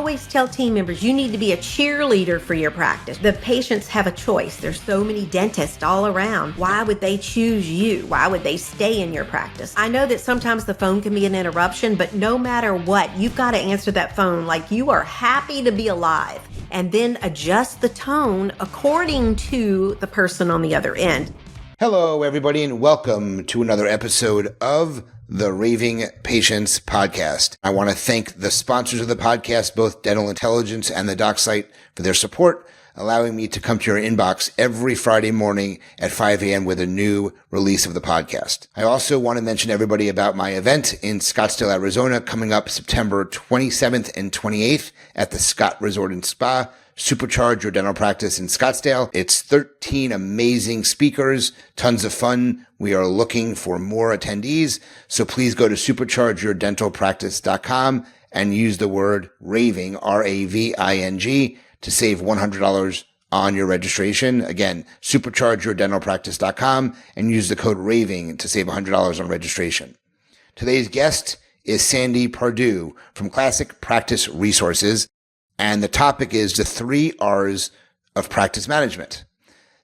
always tell team members, you need to be a cheerleader for your practice. The patients have a choice. There's so many dentists all around. Why would they choose you? Why would they stay in your practice? I know that sometimes the phone can be an interruption, but no matter what, you've got to answer that phone like you are happy to be alive, and then adjust the tone according to the person on the other end. Hello, everybody, and welcome to another episode of the Raving Patients Podcast. I want to thank the sponsors of the podcast, both Dental Intelligence and the Doc Site, for their support, allowing me to come to your inbox every Friday morning at 5 a.m. with a new release of the podcast. I also want to mention everybody about my event in Scottsdale, Arizona, coming up September 27th and 28th at the Scott Resort and Spa. Supercharge your dental practice in Scottsdale. It's 13 amazing speakers, tons of fun. We are looking for more attendees. So please go to superchargeyourdentalpractice.com and use the word Raving, RAVING, to save $100 on your registration. Again, superchargeyourdentalpractice.com and use the code Raving to save $100 on registration. Today's guest is Sandy Pardue from Classic Practice Resources. And the topic is the 3 R's of practice management.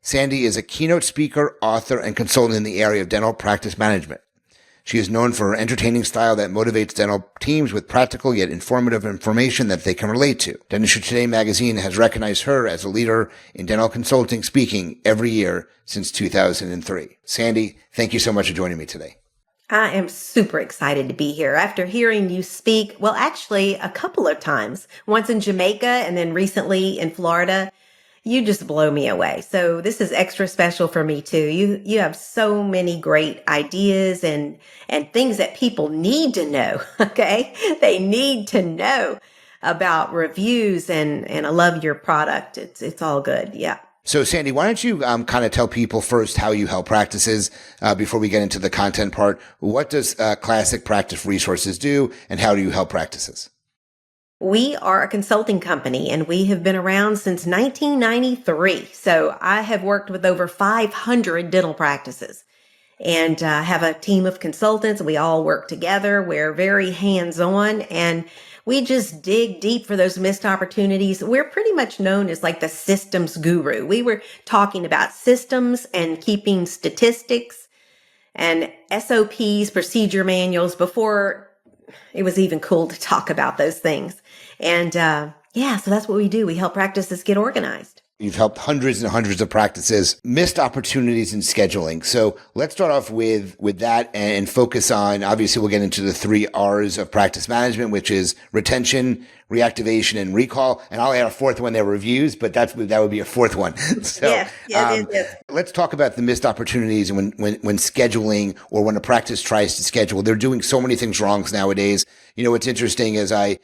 Sandy is a keynote speaker, author, and consultant in the area of dental practice management. She is known for her entertaining style that motivates dental teams with practical yet informative information that they can relate to. Dentistry Today Magazine has recognized her as a leader in dental consulting speaking every year since 2003. Sandy, thank you so much for joining me today. I am super excited to be here. After hearing you speak, well, actually a couple of times, once in Jamaica and then recently in Florida, you just blow me away. So this is extra special for me too. You have so many great ideas and things that people need to know. Okay. They need to know about reviews and I love your product. It's all good. Yeah. So, Sandy, why don't you kind of tell people first how you help practices before we get into the content part? What does Classic Practice Resources do, and how do you help practices? We are a consulting company, and we have been around since 1993. So I have worked with over 500 dental practices and have a team of consultants. We all work together. We're very hands-on, and we just dig deep for those missed opportunities. We're pretty much known as like the systems guru. We were talking about systems and keeping statistics and SOPs, procedure manuals, before it was even cool to talk about those things. And so that's what we do. We help practices get organized. You've helped hundreds and hundreds of practices, missed opportunities in scheduling. So let's start off with that and focus on, obviously we'll get into the 3 R's of practice management, which is retention, reactivation, and recall. And I'll add a 4th one there, reviews, but that would be a 4th one. So let's talk about the missed opportunities and when scheduling or when a practice tries to schedule. They're doing so many things wrong nowadays. You know, what's interesting is I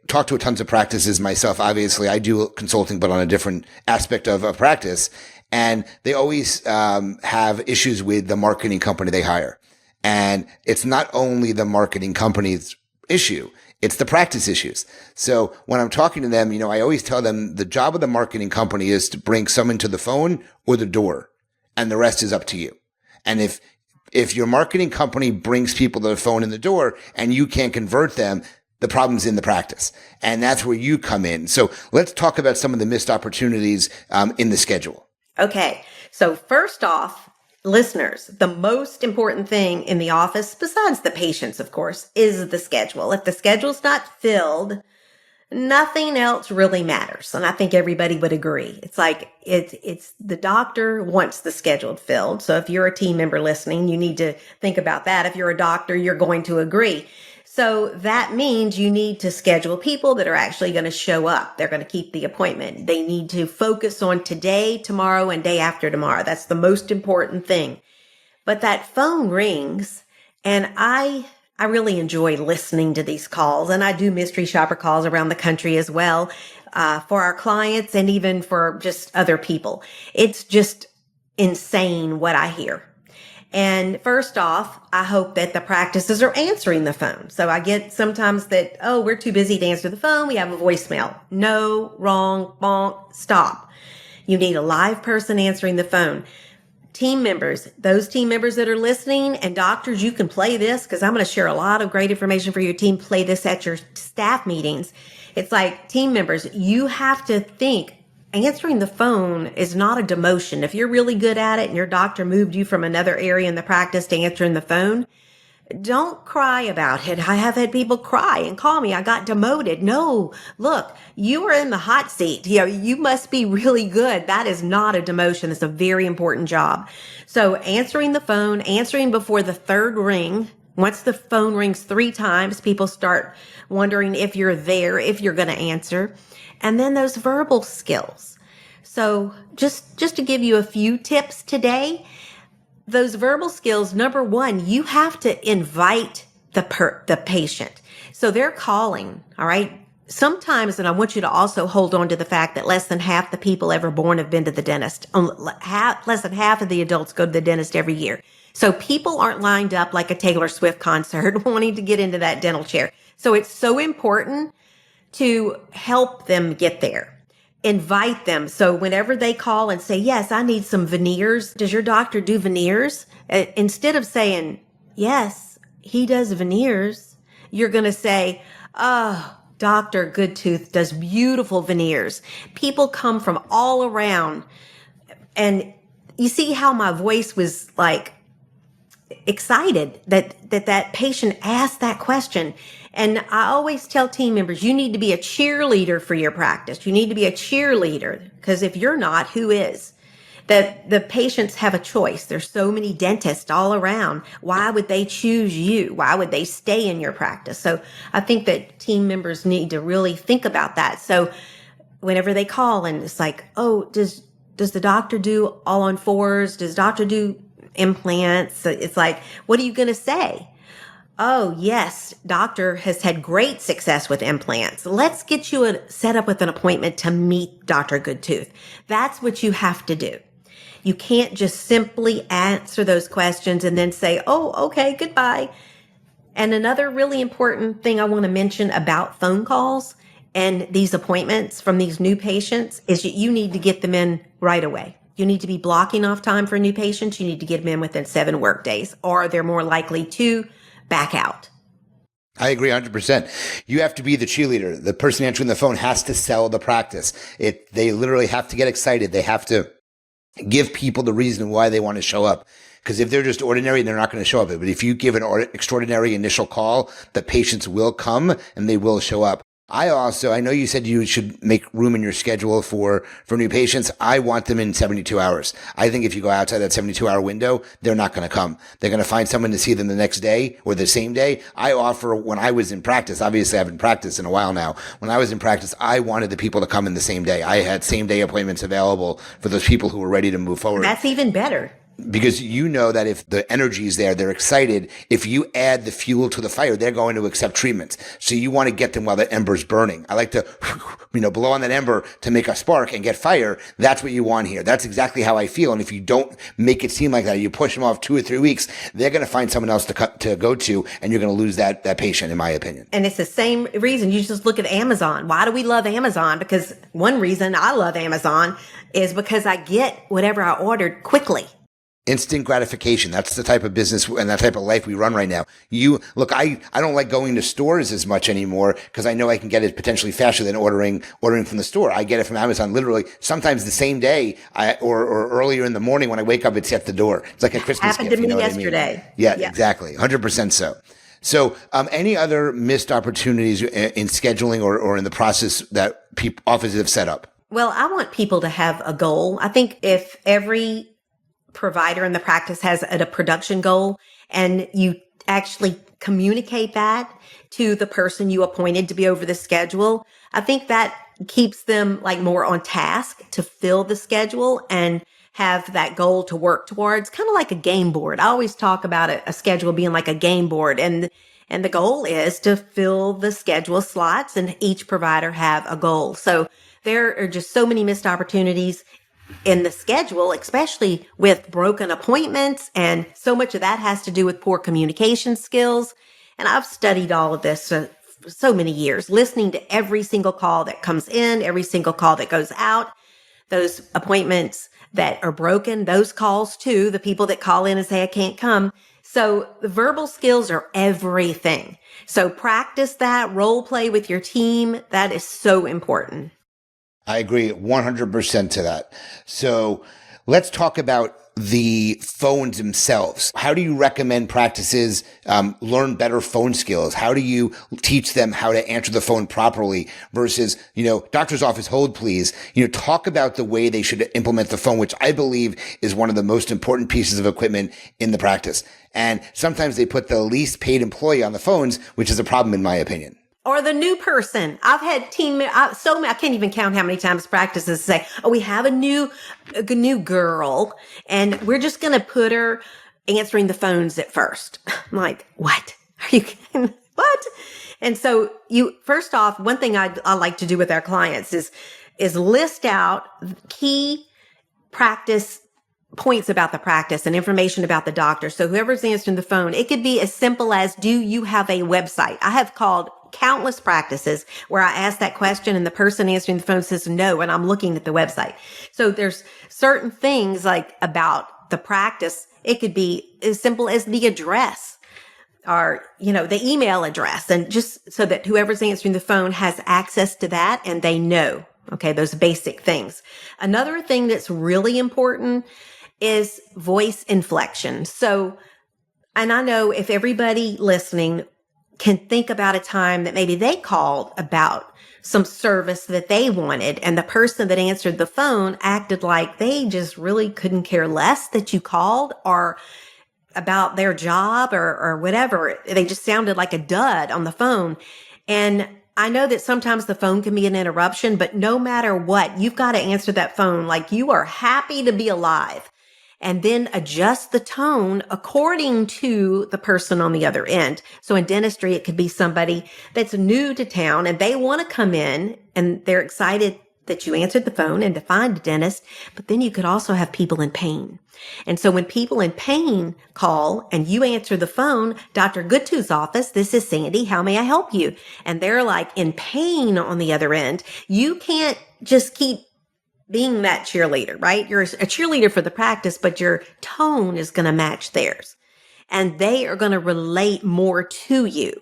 talk to tons of practices myself. Obviously, I do consulting, but on a different aspect of a practice. And they always have issues with the marketing company they hire. And it's not only the marketing company's issue, it's the practice issues. So when I'm talking to them, you know, I always tell them the job of the marketing company is to bring someone to the phone or the door, and the rest is up to you. And if your marketing company brings people to the phone and the door and you can't convert them, the problem's in the practice. And that's where you come in. So let's talk about some of the missed opportunities in the schedule. Okay. So first off, listeners, the most important thing in the office, besides the patients, of course, is the schedule. If the schedule's not filled, nothing else really matters. And I think everybody would agree. It's like, it's the doctor wants the schedule filled. So if you're a team member listening, you need to think about that. If you're a doctor, you're going to agree. So that means you need to schedule people that are actually going to show up. They're going to keep the appointment. They need to focus on today, tomorrow, and day after tomorrow. That's the most important thing. But that phone rings, and I really enjoy listening to these calls, and I do mystery shopper calls around the country as well for our clients and even for just other people. It's just insane what I hear. And first off, I hope that the practices are answering the phone. So I get sometimes that, oh, we're too busy to answer the phone. We have a voicemail. No, wrong, bonk, stop. You need a live person answering the phone. Team members, those team members that are listening, and doctors, you can play this because I'm going to share a lot of great information for your team. Play this at your staff meetings. it's like team members, you have to think answering the phone is not a demotion. If you're really good at it and your doctor moved you from another area in the practice to answering the phone, don't cry about it. I have had people cry and call me, I got demoted. No, look, you are in the hot seat. You must be really good. That is not a demotion. It's a very important job. So answering the phone, answering before the third ring. Once the phone rings 3 times, people start wondering if you're there, if you're going to answer. And then those verbal skills. So just to give you a few tips today, those verbal skills, number one, you have to invite the patient. So they're calling, all right? Sometimes, and I want you to also hold on to the fact that less than half the people ever born have been to the dentist. Less than half of the adults go to the dentist every year. So people aren't lined up like a Taylor Swift concert wanting to get into that dental chair. So it's so important to help them get there. Invite them. So whenever they call and say, yes, I need some veneers. Does your doctor do veneers? Instead of saying, yes, he does veneers, you're going to say, oh, Dr. Goodtooth does beautiful veneers. People come from all around. And you see how my voice was like excited that patient asked that question. And I always tell team members, you need to be a cheerleader for your practice. You need to be a cheerleader, because if you're not, who is? That the patients have a choice. There's so many dentists all around. Why would they choose you? Why would they stay in your practice? So I think that team members need to really think about that. So whenever they call and it's like, oh, does the doctor do all on fours? Does doctor do implants? It's like, what are you going to say? Oh, yes, doctor has had great success with implants. Let's get you set up with an appointment to meet Dr. Goodtooth. That's what you have to do. You can't just simply answer those questions and then say, oh, okay, goodbye. And another really important thing I want to mention about phone calls and these appointments from these new patients is you need to get them in right away. You need to be blocking off time for new patients. You need to get them in within 7 work days, or they're more likely to back out. I agree 100%. You have to be the cheerleader. The person answering the phone has to sell the practice. They literally have to get excited. They have to give people the reason why they want to show up. Because if they're just ordinary, they're not going to show up. But if you give an extraordinary initial call, the patients will come and they will show up. I know you said you should make room in your schedule for new patients. I want them in 72 hours. I think if you go outside that 72-hour window, they're not going to come. They're going to find someone to see them the next day or the same day. I offer, when I was in practice, obviously I haven't practiced in a while now. When I was in practice, I wanted the people to come in the same day. I had same day appointments available for those people who were ready to move forward. That's even better. Because you know that if the energy is there, they're excited. If you add the fuel to the fire, they're going to accept treatments. So you want to get them while that ember's burning. I like to, blow on that ember to make a spark and get fire. That's what you want here. That's exactly how I feel. And if you don't make it seem like that, you push them off 2 or 3 weeks, they're going to find someone else to go to, and you're going to lose that patient, in my opinion. And it's the same reason. You just look at Amazon. Why do we love Amazon? Because one reason I love Amazon is because I get whatever I ordered quickly. Instant gratification. That's the type of business and that type of life we run right now. I don't like going to stores as much anymore because I know I can get it potentially faster than ordering from the store. I get it from Amazon literally sometimes the same day or earlier in the morning when I wake up, it's at the door. It's like a Christmas Happened gift. to me yesterday. I mean? Yeah, exactly. 100% so. So, any other missed opportunities in scheduling or in the process that offices have set up? Well, I want people to have a goal. I think if every provider in the practice has a production goal and you actually communicate that to the person you appointed to be over the schedule, I think that keeps them like more on task to fill the schedule and have that goal to work towards, kind of like a game board. I always talk about a schedule being like a game board, and the goal is to fill the schedule slots and each provider have a goal. So there are just so many missed opportunities in the schedule, especially with broken appointments. And so much of that has to do with poor communication skills. And I've studied all of this for so many years, listening to every single call that comes in, every single call that goes out, those appointments that are broken, those calls too, the people that call in and say, I can't come. So the verbal skills are everything. So practice that, role play with your team. That is so important. I agree 100% to that. So let's talk about the phones themselves. How do you recommend practices learn better phone skills? How do you teach them how to answer the phone properly versus, doctor's office, hold please? Talk about the way they should implement the phone, which I believe is one of the most important pieces of equipment in the practice. And sometimes they put the least paid employee on the phones, which is a problem in my opinion. Or the new person. I've had I can't even count how many times practices say, oh, we have a new girl and we're just going to put her answering the phones at first. I'm like, what? Are you kidding? What? And so first off, one thing I like to do with our clients is list out key practice points about the practice and information about the doctor. So whoever's answering the phone, it could be as simple as, do you have a website? I have called countless practices where I ask that question and the person answering the phone says no, and I'm looking at the website. So there's certain things like about the practice. It could be as simple as the address or, the email address, and just so that whoever's answering the phone has access to that and they know, okay, those basic things. Another thing that's really important is voice inflection. So, and I know if everybody listening can think about a time that maybe they called about some service that they wanted and the person that answered the phone acted like they just really couldn't care less that you called or about their job or whatever. They just sounded like a dud on the phone. And I know that sometimes the phone can be an interruption, but no matter what, you've got to answer that phone like you are happy to be alive. And then adjust the tone according to the person on the other end. So in dentistry, it could be somebody that's new to town and they want to come in and they're excited that you answered the phone and to find a dentist. But then you could also have people in pain. And so when people in pain call and you answer the phone, Dr. Goodtooth's office, this is Sandy, how may I help you? And they're like in pain on the other end. You can't just keep being that cheerleader, right? You're a cheerleader for the practice, but your tone is going to match theirs. And they are going to relate more to you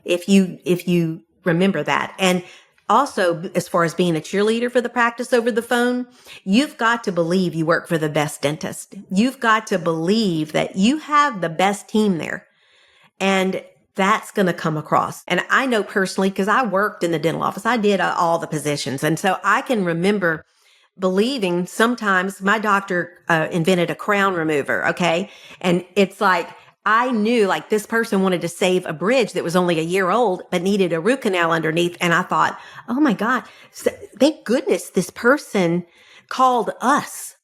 if you remember that. And also, as far as being a cheerleader for the practice over the phone, you've got to believe you work for the best dentist. You've got to believe that you have the best team there. And that's going to come across. And I know personally, because I worked in the dental office, I did all the positions. And so I can remember believing sometimes my doctor invented a crown remover, okay? And it's like, I knew like this person wanted to save a bridge that was only a year old, but needed a root canal underneath. And I thought, oh my God, thank goodness this person called us.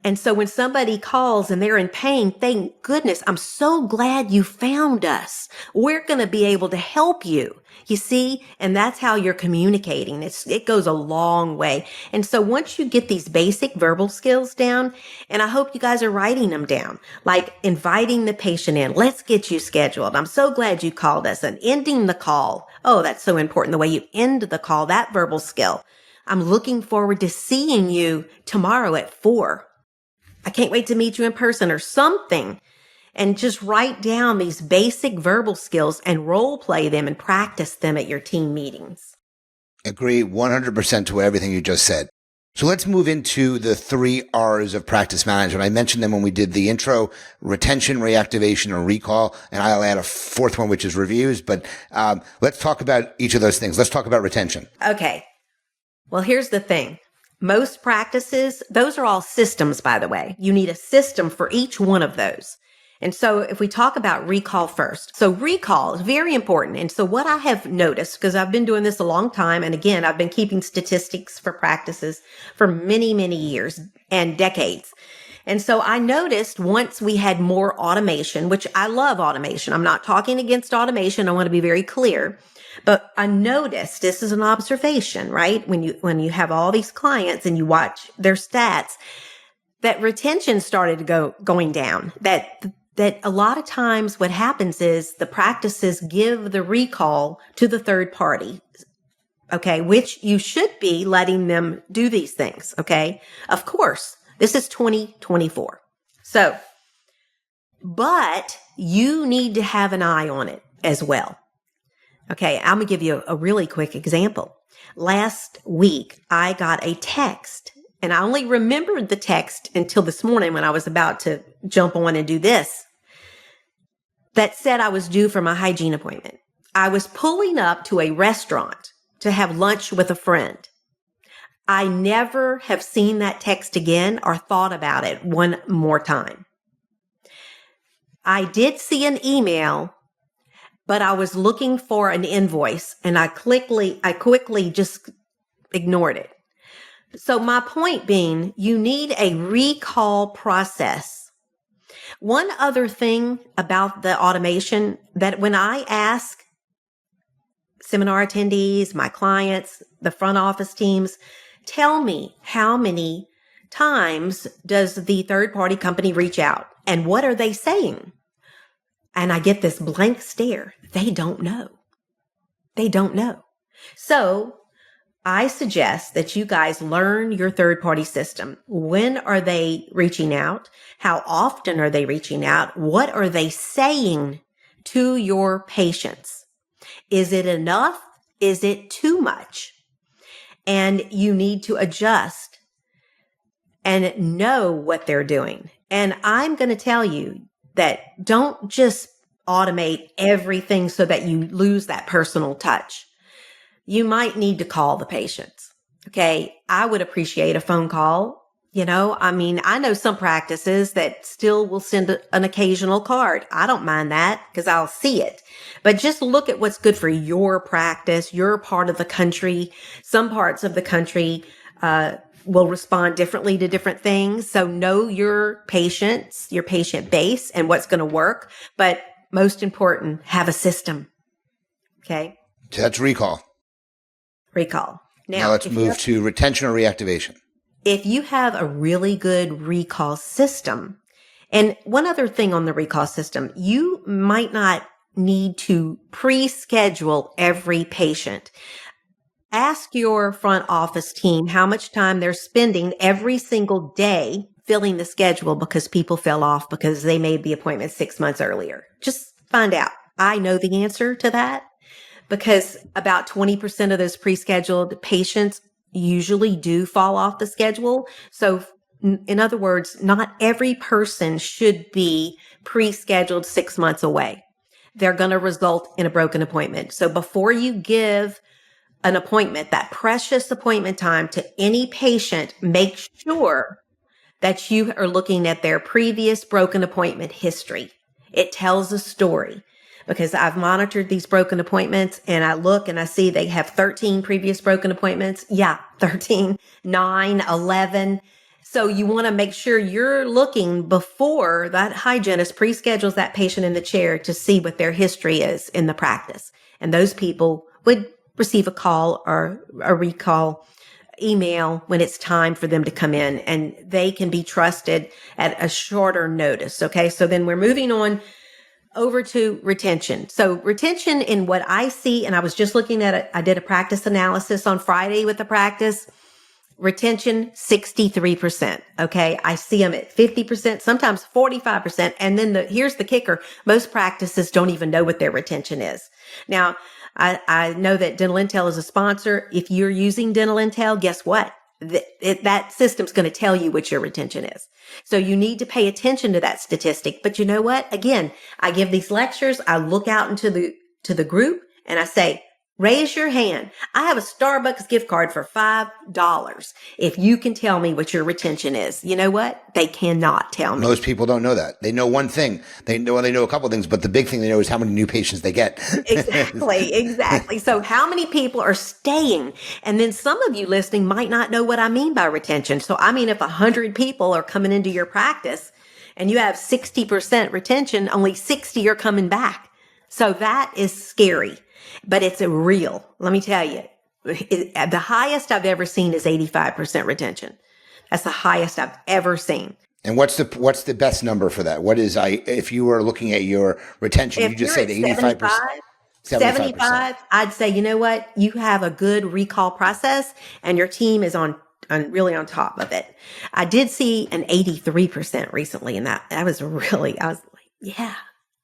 And so when somebody calls and they're in pain, thank goodness, I'm so glad you found us. We're going to be able to help you. You see, and that's how you're communicating. It goes a long way. And so once you get these basic verbal skills down, and I hope you guys are writing them down, like inviting the patient in, let's get you scheduled. I'm so glad you called us, and ending the call. Oh, that's so important. The way you end the call, that verbal skill. I'm looking forward to seeing you tomorrow at 4. I can't wait to meet you in person or something. And just write down these basic verbal skills and role play them and practice them at your team meetings. Agree 100% to everything you just said. So let's move into the 3 R's of practice management. I mentioned them when we did the intro: retention, reactivation, or recall. And I'll add a 4th one, which is reviews. But let's talk about each of those things. Let's talk about retention. Okay. Well, here's the thing. Most practices, those are all systems, by the way. You need a system for each one of those. And so if we talk about recall first, so recall is very important. And so what I have noticed, because I've been doing this a long time, and again, I've been keeping statistics for practices for many, many years and decades. And so I noticed once we had more automation, which I love automation. I'm not talking against automation. I want to be very clear. But I noticed, this is an observation, right? When you have all these clients and you watch their stats, that retention started going down. That a lot of times what happens is the practices give the recall to the third party. Okay. Which you should be letting them do these things. Okay. Of course, this is 2024. So but you need to have an eye on it as well. Okay, I'm going to give you a really quick example. Last week, I got a text, and I only remembered the text until this morning when I was about to jump on and do this, that said I was due for my hygiene appointment. I was pulling up to a restaurant to have lunch with a friend. I never have seen that text again or thought about it one more time. I did see an email, but I was looking for an invoice and I quickly just ignored it. So my point being, you need a recall process. One other thing about the automation, that when I ask seminar attendees, my clients, the front office teams, tell me how many times does the third party company reach out and what are they saying? And I get this blank stare. They don't know. They don't know. So I suggest that you guys learn your third-party system. When are they reaching out? How often are they reaching out? What are they saying to your patients? Is it enough? Is it too much? And you need to adjust and know what they're doing. And I'm going to tell you that don't just automate everything so that you lose that personal touch. You might need to call the patients. Okay. I would appreciate a phone call. I know some practices that still will send an occasional card. I don't mind that because I'll see it. But just look at what's good for your practice, your part of the country. Some parts of the country will respond differently to different things. So know your patients, your patient base, and what's going to work. But most important, have a system. Okay. So that's recall. Now let's move to retention or reactivation. If you have a really good recall system, and one other thing on the recall system, you might not need to pre-schedule every patient. Ask your front office team how much time they're spending every single day filling the schedule because people fell off because they made the appointment 6 months earlier. Just find out. I know the answer to that because about 20% of those pre-scheduled patients usually do fall off the schedule. So in other words, not every person should be pre-scheduled 6 months away. They're going to result in a broken appointment. So before you give an appointment, that precious appointment time to any patient, make sure that you are looking at their previous broken appointment history. It tells a story because I've monitored these broken appointments and I look and I see they have 13 previous broken appointments. Yeah, 13, 9, 11. So you want to make sure you're looking before that hygienist pre-schedules that patient in the chair to see what their history is in the practice. And those people would receive a call or a recall email when it's time for them to come in, and they can be trusted at a shorter notice. Okay. So then we're moving on over to retention. So retention in what I see, and I was just looking at it. I did a practice analysis on Friday with the practice. Retention, 63%. Okay. I see them at 50%, sometimes 45%. And then here's the kicker. Most practices don't even know what their retention is. Now, I know that Dental Intel is a sponsor. If you're using Dental Intel, guess what? That system's going to tell you what your retention is. So you need to pay attention to that statistic. But you know what? Again, I give these lectures. I look out into the group and I say, raise your hand. I have a Starbucks gift card for $5. If you can tell me what your retention is, you know what? They cannot tell me. Most people don't know that. They know one thing. They know a couple of things, but the big thing they know is how many new patients they get. Exactly. So how many people are staying? And then some of you listening might not know what I mean by retention. So I mean, if 100 people are coming into your practice and you have 60% retention, only 60 are coming back. So that is scary. But it's real. Let me tell you, the highest I've ever seen is 85% retention. That's the highest I've ever seen. And what's the best number for that? If you were looking at your retention, you just said 85%. 75, I'd say, you know what? You have a good recall process and your team is really on top of it. I did see an 83% recently, and that was really, I was like, Yeah.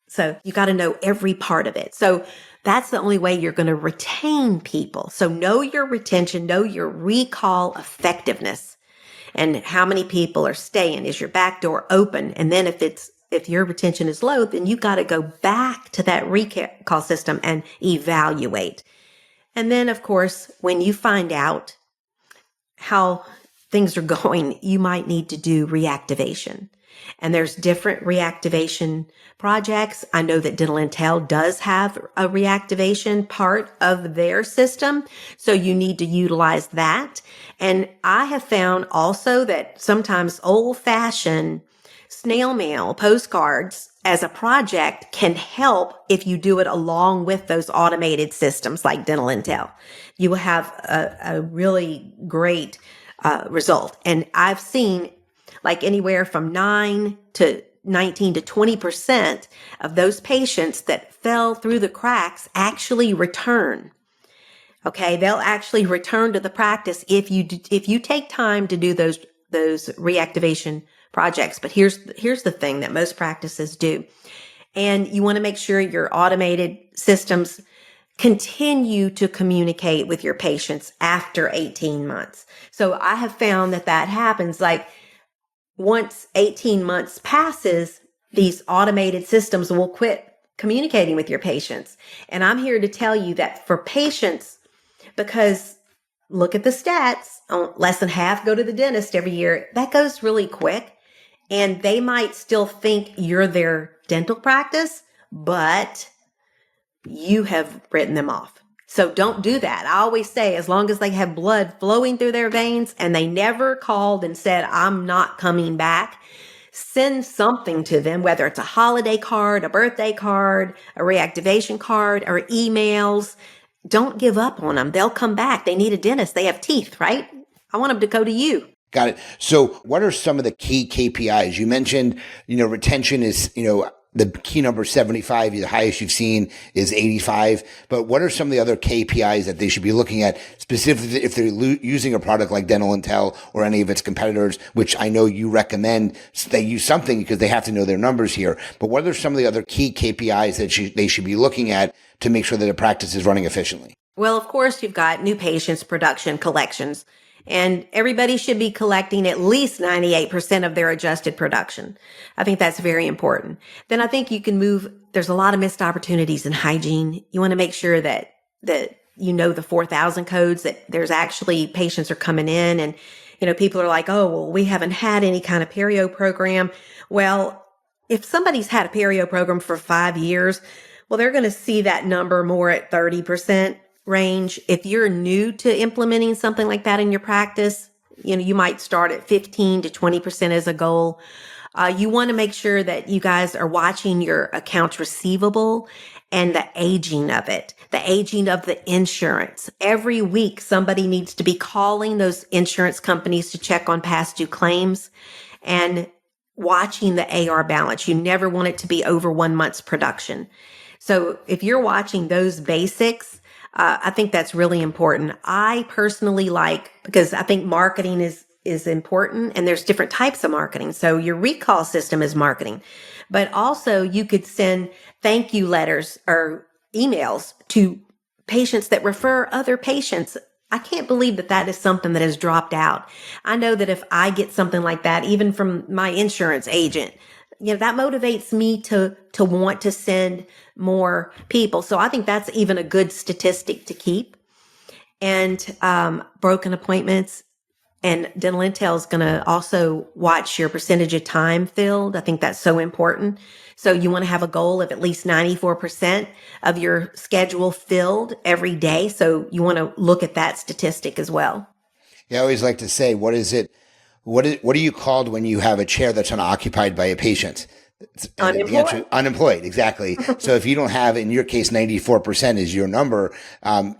So you got to know every part of it. So that's the only way you're going to retain people. So know your retention, know your recall effectiveness and how many people are staying. Is your back door open? And then if your retention is low, then you got to go back to that recall system and evaluate. And then of course, when you find out how things are going, you might need to do reactivation. And there's different reactivation projects. I know that Dental Intel does have a reactivation part of their system. So you need to utilize that. And I have found also that sometimes old-fashioned snail mail postcards as a project can help if you do it along with those automated systems like Dental Intel. You will have a really great result. And I've seen like anywhere from 9 to 19 to 20% of those patients that fell through the cracks actually return. Okay, they'll actually return to the practice if you take time to do those reactivation projects. But here's the thing that most practices do. And you want to make sure your automated systems continue to communicate with your patients after 18 months. So I have found that happens like once 18 months passes, these automated systems will quit communicating with your patients. And I'm here to tell you that for patients, because look at the stats, less than half go to the dentist every year. That goes really quick. And they might still think you're their dental practice, but you have written them off. So don't do that. I always say, as long as they have blood flowing through their veins and they never called and said, I'm not coming back, send something to them, whether it's a holiday card, a birthday card, a reactivation card, or emails. Don't give up on them. They'll come back. They need a dentist. They have teeth, right? I want them to go to you. Got it. So what are some of the key KPIs? You mentioned, retention is, the key number is 75. The highest you've seen is 85. But what are some of the other KPIs that they should be looking at, specifically if they're using a product like Dental Intel or any of its competitors, which I know you recommend they use something because they have to know their numbers here. But what are some of the other key KPIs that they should be looking at to make sure that a practice is running efficiently? Well, of course, you've got new patients, production, collections. And everybody should be collecting at least 98% of their adjusted production. I think that's very important. Then I think you can move. There's a lot of missed opportunities in hygiene. You want to make sure that you know the 4,000 codes, that there's actually patients are coming in and, people are like, oh, well, we haven't had any kind of perio program. Well, if somebody's had a perio program for 5 years, well, they're going to see that number more at 30% range. If you're new to implementing something like that in your practice, you might start at 15 to 20% as a goal. You want to make sure that you guys are watching your accounts receivable and the aging of it, the aging of the insurance. Every week, somebody needs to be calling those insurance companies to check on past due claims and watching the AR balance. You never want it to be over 1 month's production. So if you're watching those basics, I think that's really important. I personally because I think marketing is important and there's different types of marketing. So your recall system is marketing, but also you could send thank you letters or emails to patients that refer other patients. I can't believe that is something that has dropped out. I know that if I get something like that, even from my insurance agent, that motivates me to want to send more people. So I think that's even a good statistic to keep. And broken appointments. And Dental Intel is going to also watch your percentage of time filled. I think that's so important. So you want to have a goal of at least 94% of your schedule filled every day. So you want to look at that statistic as well. Yeah, I always like to say, what are you called when you have a chair that's unoccupied by a patient? Unemployed. Unemployed, exactly. So if you don't have, in your case, 94% is your number,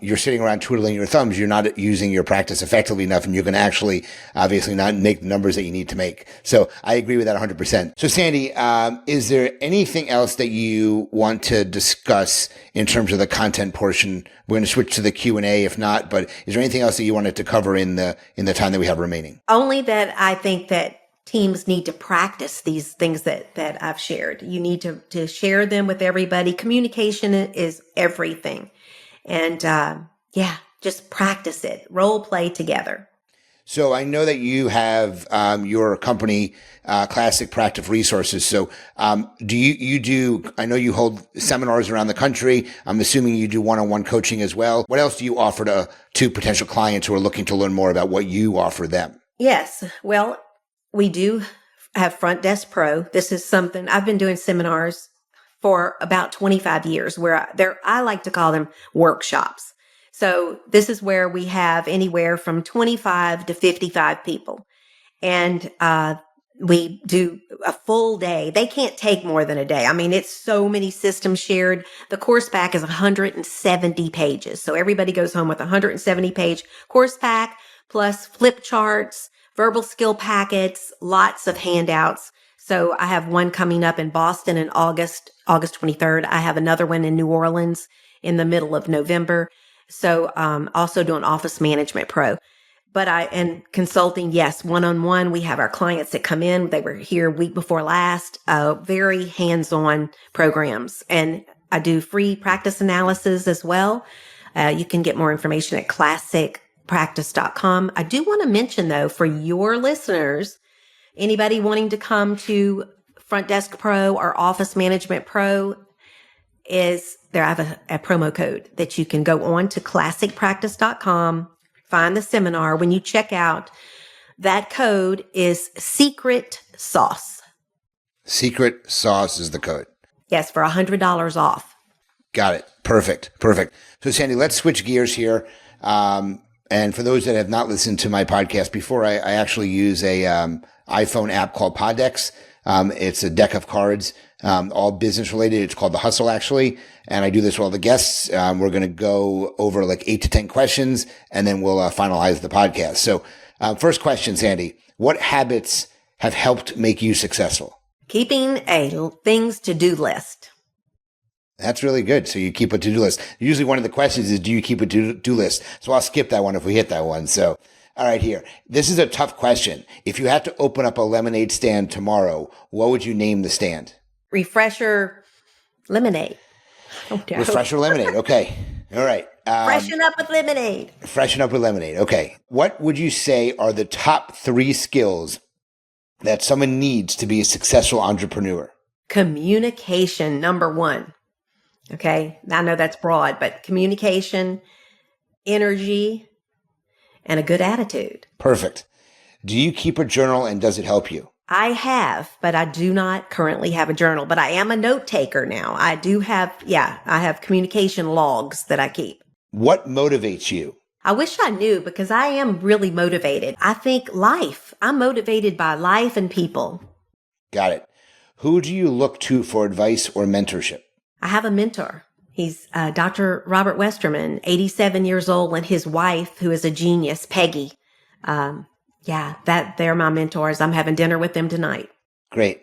you're sitting around twiddling your thumbs. You're not using your practice effectively enough, and you can actually, obviously, not make the numbers that you need to make. So I agree with that 100%. So Sandy, is there anything else that you want to discuss in terms of the content portion? We're going to switch to the Q&A if not, but is there anything else that you wanted to cover in the time that we have remaining? Only that I think that teams need to practice these things that I've shared. You need to share them with everybody. Communication is everything. And just practice it. Role play together. So I know that you have your company, Classic Practice Resources. So do you do, I know you hold seminars around the country. I'm assuming you do one-on-one coaching as well. What else do you offer to potential clients who are looking to learn more about what you offer them? Yes. Well, we do have Front Desk Pro. This is something I've been doing seminars for about 25 years where I like to call them workshops. So this is where we have anywhere from 25 to 55 people. And we do a full day. They can't take more than a day. I mean, it's so many systems shared. The course pack is 170 pages. So everybody goes home with a 170 page course pack plus flip charts, verbal skill packets, lots of handouts. So I have one coming up in Boston in August 23rd. I have another one in New Orleans in the middle of November. So also doing Office Management Pro. And consulting, yes, one-on-one. We have our clients that come in. They were here week before last, very hands-on programs. And I do free practice analysis as well. You can get more information at classicpractice.com. I do want to mention, though, for your listeners, anybody wanting to come to Front Desk Pro or Office Management Pro, I have a promo code that you can go on to classicpractice.com, find the seminar. When you check out, that code is Secret Sauce. Secret Sauce is the code. Yes, for $100 off. Got it. Perfect. So Sandy, let's switch gears here. And for those that have not listened to my podcast before, I actually use a iPhone app called Podex. It's a deck of cards, all business related. It's called The Hustle, actually. And I do this with all the guests. We're going to go over like 8 to 10 questions, and then we'll finalize the podcast. So first question, Sandy, what habits have helped make you successful? Keeping a things to-do list. That's really good. So you keep a to-do list. Usually one of the questions is, do you keep a to-do list? So I'll skip that one if we hit that one. So, all right, here. This is a tough question. If you had to open up a lemonade stand tomorrow, what would you name the stand? Refresher Lemonade. Oh, no. Refresher Lemonade. Okay. All right. Freshen up with lemonade. Freshen up with lemonade. Okay. What would you say are the top 3 skills that someone needs to be a successful entrepreneur? Communication, number 1. Okay. I know that's broad, but communication, energy, and a good attitude. Perfect. Do you keep a journal, and does it help you? I have, but I do not currently have a journal, but I am a note taker now. I do have, I have communication logs that I keep. What motivates you? I wish I knew, because I am really motivated. I think life. I'm motivated by life and people. Got it. Who do you look to for advice or mentorship? I have a mentor. He's Dr. Robert Westerman, 87 years old, and his wife, who is a genius, Peggy. They're my mentors. I'm having dinner with them tonight. Great.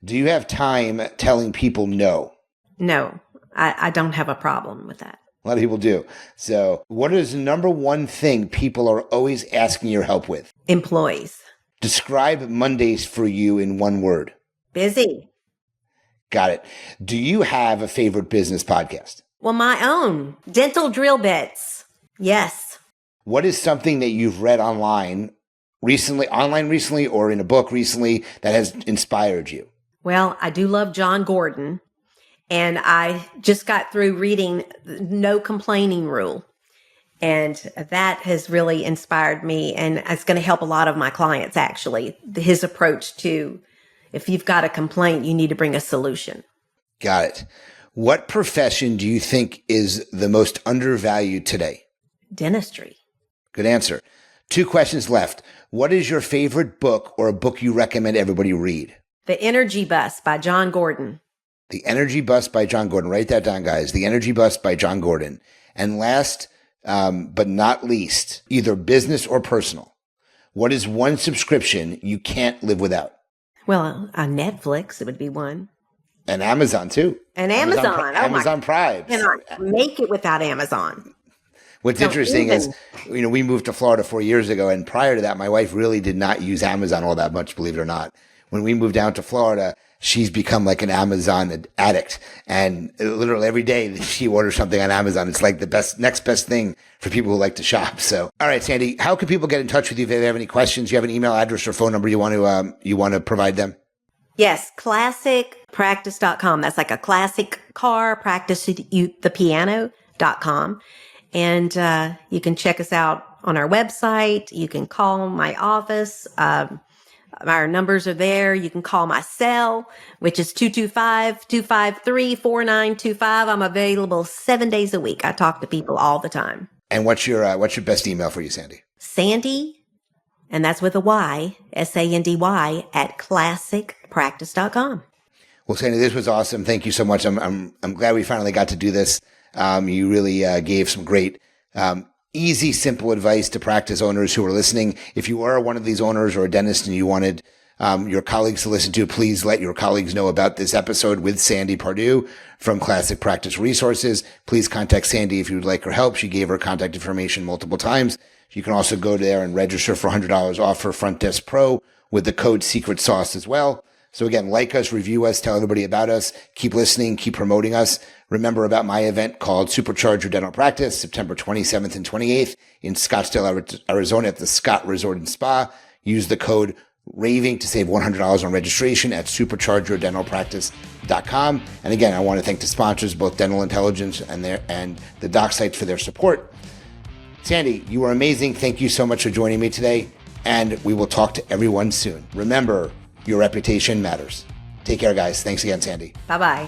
Do you have time telling people no? No, I don't have a problem with that. A lot of people do. So what is the number one thing people are always asking your help with? Employees. Describe Mondays for you in one word. Busy. Got it. Do you have a favorite business podcast? Well, my own. Dental Drill Bits. Yes. What is something that you've read online recently, or in a book recently that has inspired you? Well, I do love John Gordon. And I just got through reading No Complaining Rule. And that has really inspired me. And it's going to help a lot of my clients, actually. His approach to, if you've got a complaint, you need to bring a solution. Got it. What profession do you think is the most undervalued today? Dentistry. Good answer. 2 questions left. What is your favorite book, or a book you recommend everybody read? The Energy Bus by John Gordon. The Energy Bus by John Gordon. Write that down, guys. The Energy Bus by John Gordon. And last, but not least, either business or personal, what is one subscription you can't live without? Well, on Netflix, it would be one. And Amazon, too. And Amazon. Amazon Prime. Cannot make it without Amazon. What's interesting is, we moved to Florida 4 years ago, and prior to that, my wife really did not use Amazon all that much, believe it or not. When we moved down to Florida, she's become like an Amazon addict, and literally every day that she orders something on Amazon, it's like the next best thing for people who like to shop. So, all right, Sandy, how can people get in touch with you if they have any questions? You have an email address or phone number you want to provide them? Yes, classicpractice.com. That's like a classic car, practice the piano.com. And you can check us out on our website. You can call my office. Our numbers are there. You can call my cell, which is 225-253-4925. I'm available 7 days a week. I talk to people all the time. And what's your best email for you, Sandy? Sandy, and that's with a Y, Sandy at classicpractice.com. Well, Sandy, this was awesome. Thank you so much. I'm glad we finally got to do this. You really gave some great, easy, simple advice to practice owners who are listening. If you are one of these owners or a dentist and you wanted your colleagues to listen to, please let your colleagues know about this episode with Sandy Pardue from Classic Practice Resources. Please contact Sandy if you would like her help. She gave her contact information multiple times. You can also go there and register for $100 off for Front Desk Pro with the code Secret Sauce as well. So again, like us, review us, tell everybody about us, keep listening, keep promoting us. Remember about my event called Supercharge Your Dental Practice, September 27th and 28th in Scottsdale, Arizona at the Scott Resort and Spa. Use the code Raving to save $100 on registration at superchargeyourdentalpractice.com. And again, I want to thank the sponsors, both Dental Intelligence and the doc sites for their support. Sandy, you were amazing. Thank you so much for joining me today. And we will talk to everyone soon. Remember, your reputation matters. Take care, guys. Thanks again, Sandy. Bye-bye.